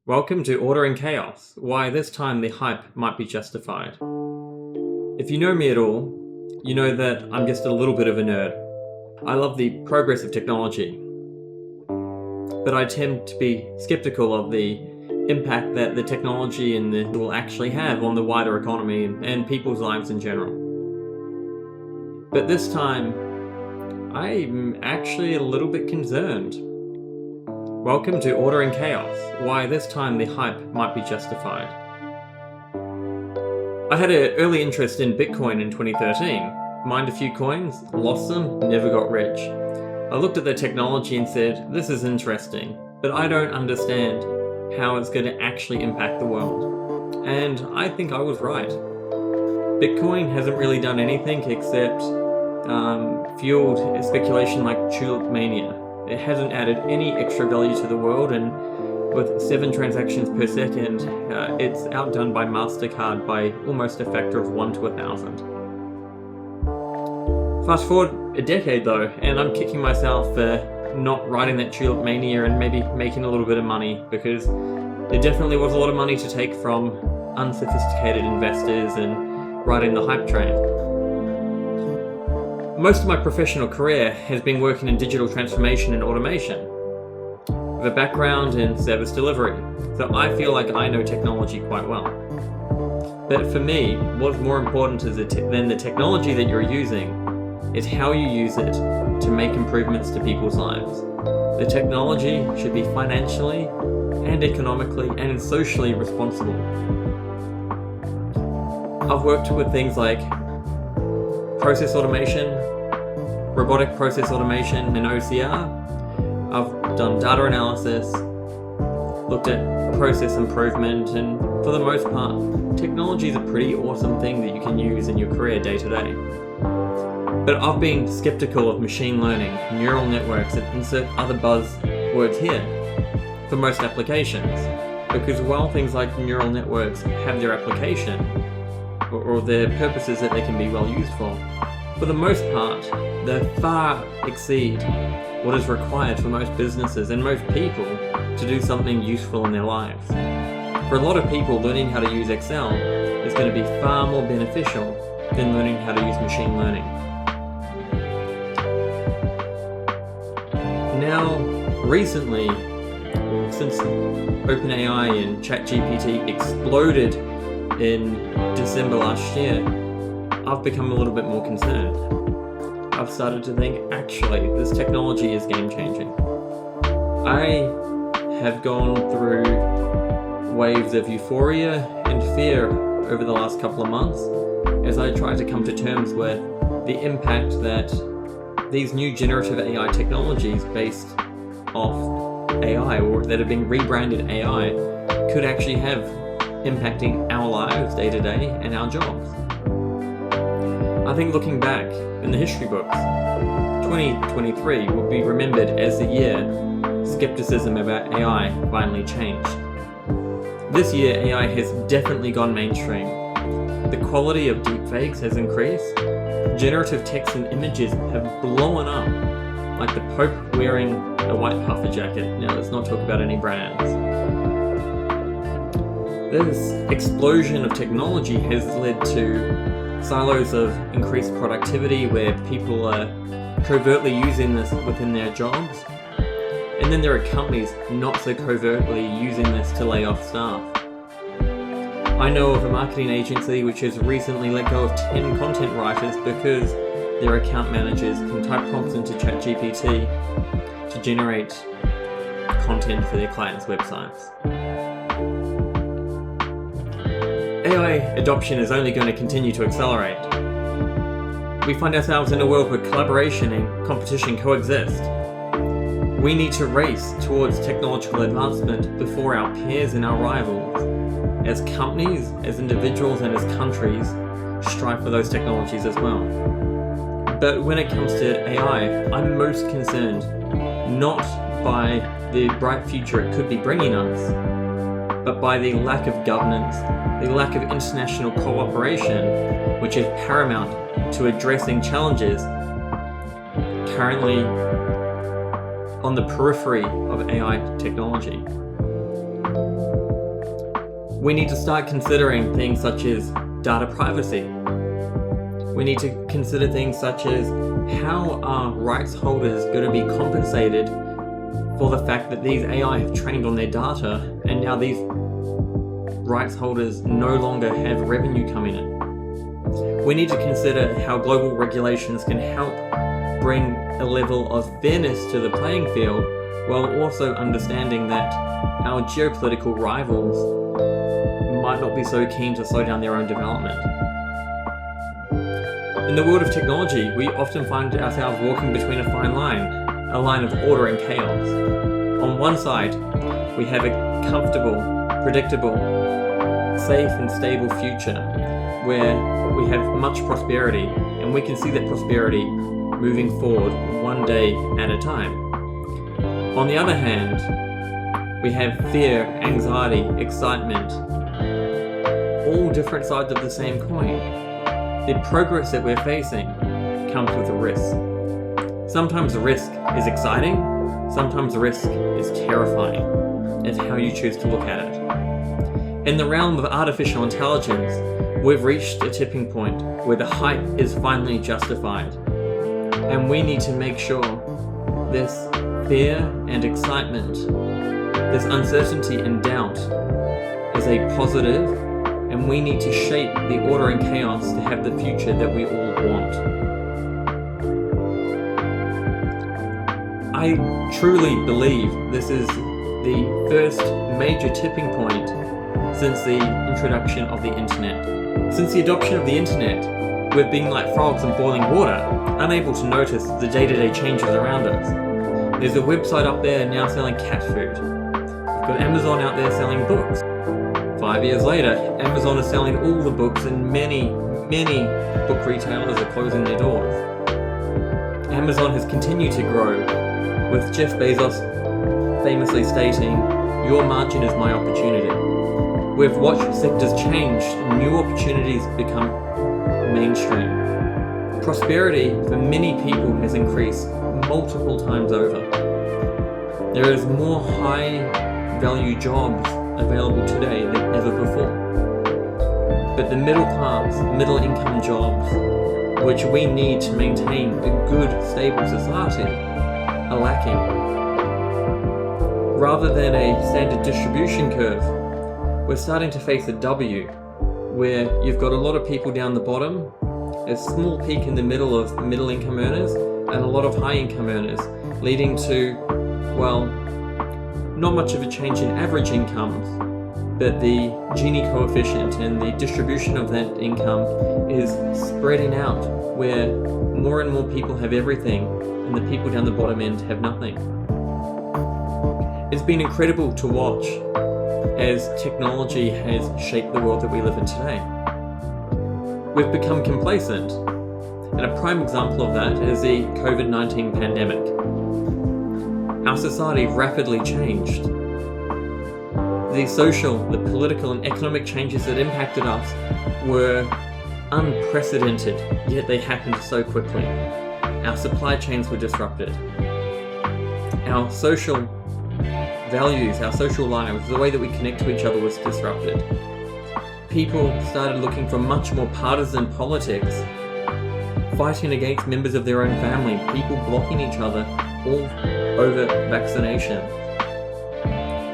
Welcome to Order in Chaos, why this time the hype might be justified. If you know me at all, you know that I'm just a little bit of a nerd. I love the progress of technology, but I tend to be skeptical of the impact that the technology will actually have on the wider economy and people's lives in general. But this time, I'm actually a little bit concerned. Welcome to Order in Chaos, why this time the hype might be justified. I had an early interest in Bitcoin in 2013, mined a few coins, lost them, never got rich. I looked at the technology and said, this is interesting, but I don't understand how it's going to actually impact the world. And I think I was right. Bitcoin hasn't really done anything except fueled speculation like tulip mania. It hasn't added any extra value to the world, and with 7 transactions per second, it's outdone by MasterCard by almost a factor of 1 to 1,000. Fast forward a decade though, and I'm kicking myself for not riding that tulip mania and maybe making a little bit of money, because there definitely was a lot of money to take from unsophisticated investors and riding the hype train. Most of my professional career has been working in digital transformation and automation, with a background in service delivery, so I feel like I know technology quite well. But for me, what's more important than the technology that you're using is how you use it to make improvements to people's lives. The technology should be financially and economically and socially responsible. I've worked with things like process automation, robotic process automation and OCR. I've done data analysis, looked at process improvement, and for the most part, technology is a pretty awesome thing that you can use in your career day to day. But I've been skeptical of machine learning, neural networks, and insert other buzzwords here for most applications, because while things like neural networks have their application, or their purposes that they can be well used for the most part, they far exceed what is required for most businesses and most people to do something useful in their lives. For a lot of people, learning how to use Excel is going to be far more beneficial than learning how to use machine learning. Now, recently, since OpenAI and ChatGPT exploded in December last year, I've become a little bit more concerned. I've started to think, actually, this technology is game-changing. I have gone through waves of euphoria and fear over the last couple of months as I try to come to terms with the impact that these new generative AI technologies based off AI, or that have been rebranded AI, could actually have impacting our lives day to day and our jobs. I think looking back in the history books, 2023 will be remembered as the year skepticism about AI finally changed. This year, AI has definitely gone mainstream. The quality of deepfakes has increased. Generative text and images have blown up, like the Pope wearing a white puffer jacket. Now, let's not talk about any brands. This explosion of technology has led to silos of increased productivity where people are covertly using this within their jobs. And then there are companies not so covertly using this to lay off staff. I know of a marketing agency which has recently let go of 10 content writers because their account managers can type prompts into ChatGPT to generate content for their clients' websites. AI adoption is only going to continue to accelerate. We find ourselves in a world where collaboration and competition coexist. We need to race towards technological advancement before our peers and our rivals, as companies, as individuals, and as countries strive for those technologies as well. But when it comes to AI, I'm most concerned not by the bright future it could be bringing us, but by the lack of governance, the lack of international cooperation, which is paramount to addressing challenges currently on the periphery of AI technology. We need to start considering things such as data privacy. We need to consider things such as how are rights holders going to be compensated for the fact that these AI have trained on their data and now these rights holders no longer have revenue coming in. We need to consider how global regulations can help bring a level of fairness to the playing field, while also understanding that our geopolitical rivals might not be so keen to slow down their own development. In the world of technology, we often find ourselves walking between a fine line, a line of order and chaos. On one side, we have a comfortable, predictable, safe and stable future where we have much prosperity, and we can see that prosperity moving forward one day at a time. On the other hand, we have fear, anxiety, excitement, all different sides of the same coin. The progress that we're facing comes with a risk. Sometimes the risk is exciting, sometimes the risk is terrifying. It's how you choose to look at it. In the realm of artificial intelligence, we've reached a tipping point where the hype is finally justified. And we need to make sure this fear and excitement, this uncertainty and doubt is a positive, and we need to shape the order and chaos to have the future that we all want. I truly believe this is the first major tipping point since the introduction of the internet. Since the adoption of the internet, we've been like frogs in boiling water, unable to notice the day-to-day changes around us. There's a website up there now selling cat food. We've got Amazon out there selling books. 5 years later, Amazon is selling all the books and many book retailers are closing their doors. Amazon has continued to grow, with Jeff Bezos famously stating, "Your margin is my opportunity." We've watched sectors change and new opportunities become mainstream. Prosperity for many people has increased multiple times over. There is more high-value jobs available today than ever before. But the middle class, middle income jobs, which we need to maintain a good, stable society, are lacking. Rather than a standard distribution curve, we're starting to face a W, where you've got a lot of people down the bottom, a small peak in the middle of middle income earners, and a lot of high income earners, leading to, well, not much of a change in average incomes, but the Gini coefficient and the distribution of that income is spreading out, where more and more people have everything and the people down the bottom end have nothing. It's been incredible to watch as technology has shaped the world that we live in today. We've become complacent, and a prime example of that is the COVID-19 pandemic. Our society rapidly changed. The social, the political and economic changes that impacted us were unprecedented, yet they happened so quickly. Our supply chains were disrupted. Our social values, our social lives, the way that we connect to each other was disrupted. People started looking for much more partisan politics, fighting against members of their own family, people blocking each other, all over vaccination.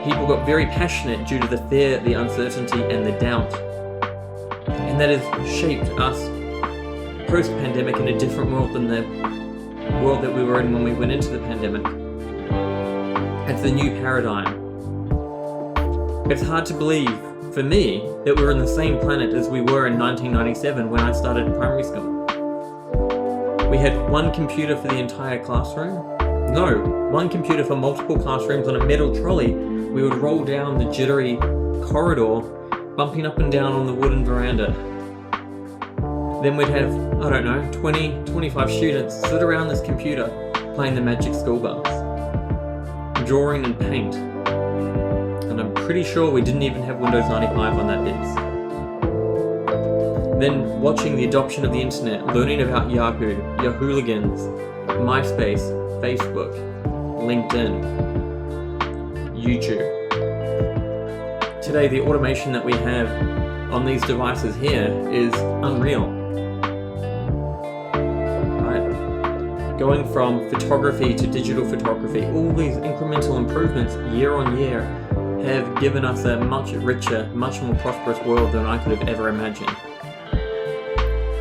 People got very passionate due to the fear, the uncertainty, and the doubt. And that has shaped us post-pandemic in a different world than the world that we were in when we went into the pandemic. It's the new paradigm. It's hard to believe, for me, that we're on the same planet as we were in 1997 when I started primary school. We had one computer for the entire classroom. No, one computer for multiple classrooms on a metal trolley. We would roll down the jittery corridor, bumping up and down on the wooden veranda. Then we'd have, 20, 25 students sit around this computer playing the Magic School Bus, drawing in paint. And I'm pretty sure we didn't even have Windows 95 on that disk. Then watching the adoption of the internet, learning about Yahoo, Yahooligans, MySpace, Facebook, LinkedIn, YouTube. Today, the automation that we have on these devices here is unreal. Right? Going from photography to digital photography, all these incremental improvements year on year have given us a much richer, much more prosperous world than I could have ever imagined.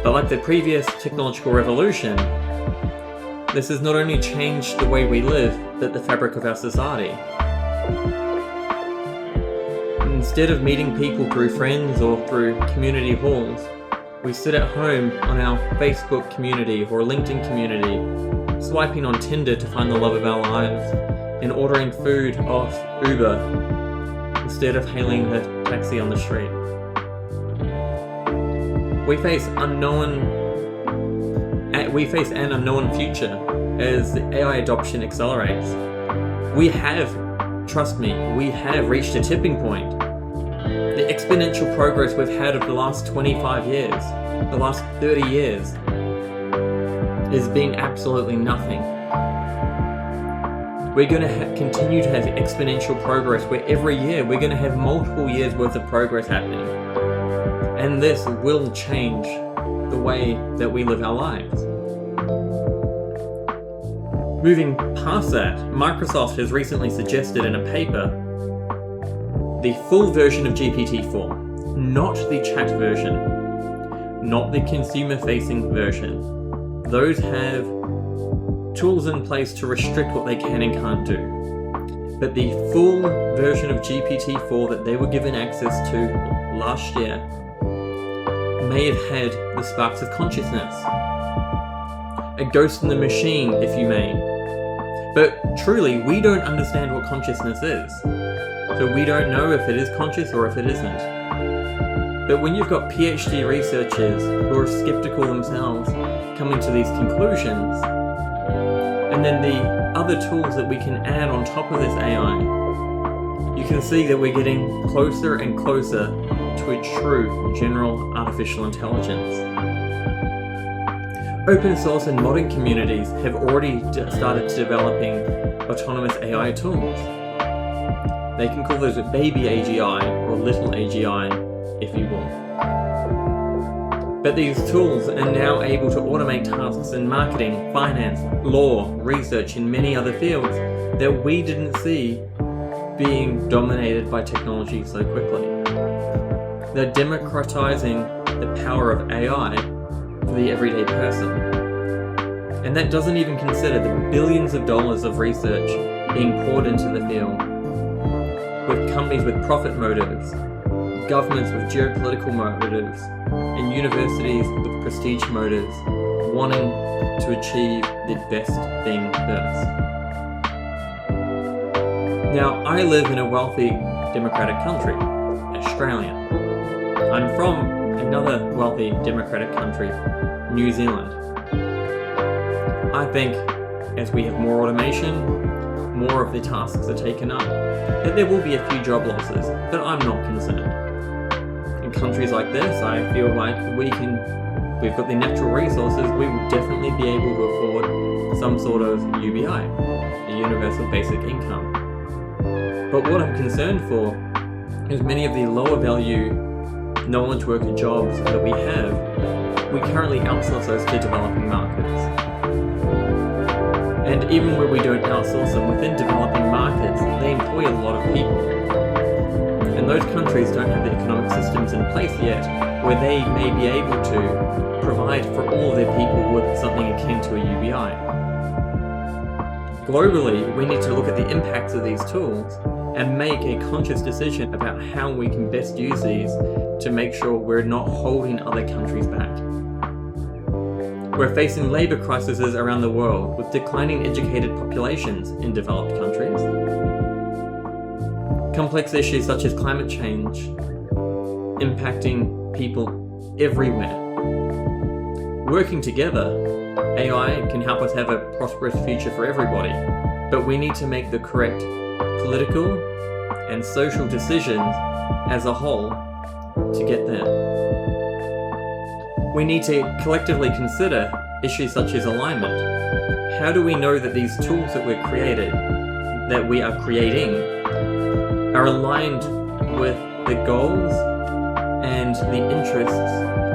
But like the previous technological revolution, this has not only changed the way we live, but the fabric of our society. Instead of meeting people through friends or through community halls, we sit at home on our Facebook community or LinkedIn community, swiping on Tinder to find the love of our lives, and ordering food off Uber instead of hailing a taxi on the street. We face an unknown future as the AI adoption accelerates. Trust me, we have reached a tipping point. The exponential progress we've had over the last 25 years, the last 30 years, has been absolutely nothing. We're going to continue to have exponential progress where every year we're going to have multiple years worth of progress happening. And this will change the way that we live our lives. Moving past that, Microsoft has recently suggested in a paper the full version of GPT-4, not the chat version, not the consumer-facing version. Those have tools in place to restrict what they can and can't do. But the full version of GPT-4 that they were given access to last year may have had the sparks of consciousness. A ghost in the machine, if you may. But truly, we don't understand what consciousness is. So we don't know if it is conscious or if it isn't. But when you've got PhD researchers who are skeptical themselves coming to these conclusions, and then the other tools that we can add on top of this AI, you can see that we're getting closer and closer to a true general artificial intelligence. Open source and modding communities have already started developing autonomous AI tools. They can call those baby AGI or little AGI, if you will. But these tools are now able to automate tasks in marketing, finance, law, research, and many other fields that we didn't see being dominated by technology so quickly. They're democratizing the power of AI for the everyday person. And that doesn't even consider the billions of dollars of research being poured into the field, with companies with profit motives, governments with geopolitical motives, and universities with prestige motives, wanting to achieve the best thing first. Now, I live in a wealthy democratic country, Australia. I'm from another wealthy democratic country, New Zealand. I think as we have more automation, more of the tasks are taken up, that there will be a few job losses, but I'm not concerned. In countries like this, I feel like we've got the natural resources, we will definitely be able to afford some sort of UBI, a universal basic income. But what I'm concerned for is many of the lower value knowledge worker jobs that we have, we currently outsource those to developing markets. And even where we don't outsource them, within developing markets, they employ a lot of people. And those countries don't have the economic systems in place yet where they may be able to provide for all of their people with something akin to a UBI. Globally, we need to look at the impacts of these tools and make a conscious decision about how we can best use these to make sure we're not holding other countries back. We're facing labour crises around the world with declining educated populations in developed countries. Complex issues such as climate change impacting people everywhere. Working together, AI can help us have a prosperous future for everybody, but we need to make the correct political and social decisions as a whole to get there. We need to collectively consider issues such as alignment. How do we know that these tools that we are creating, are aligned with the goals and the interests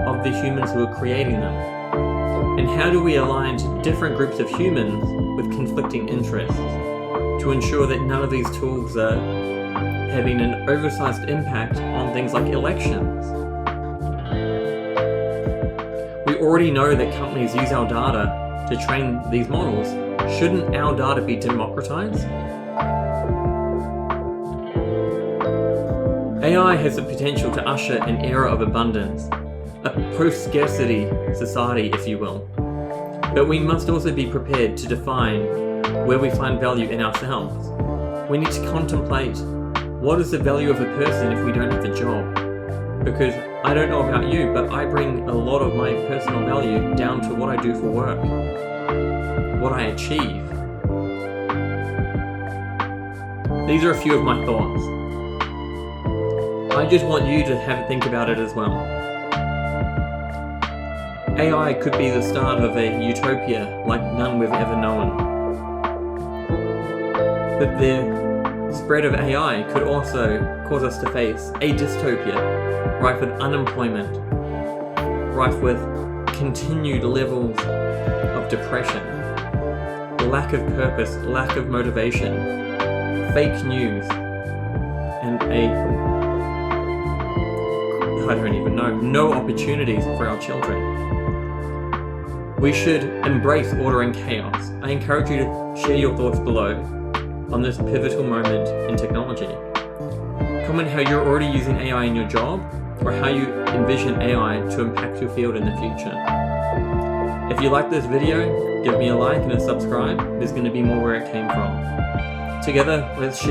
of the humans who are creating them? And how do we align different groups of humans with conflicting interests to ensure that none of these tools are having an oversized impact on things like elections? We already know that companies use our data to train these models. Shouldn't our data be democratized? AI has the potential to usher an era of abundance, a post-scarcity society, if you will. But we must also be prepared to define where we find value in ourselves. We need to contemplate, what is the value of a person if we don't have a job? Because I don't know about you, but I bring a lot of my personal value down to what I do for work, what I achieve. These are a few of my thoughts. I just want you to have a think about it as well. AI could be the start of a utopia like none we've ever known. But the spread of AI could also cause us to face a dystopia, rife with unemployment, rife with continued levels of depression, lack of purpose, lack of motivation, fake news, and no opportunities for our children. We should embrace order and chaos. I encourage you to share your thoughts below on this pivotal moment in technology. Comment how you're already using AI in your job, or how you envision AI to impact your field in the future. If you like this video, give me a like and a subscribe. There's going to be more where it came from. Together, let's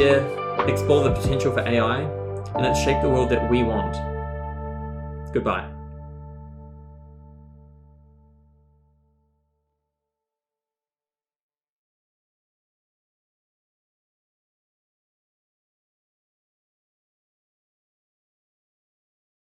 explore the potential for AI, and let's shape the world that we want. Goodbye.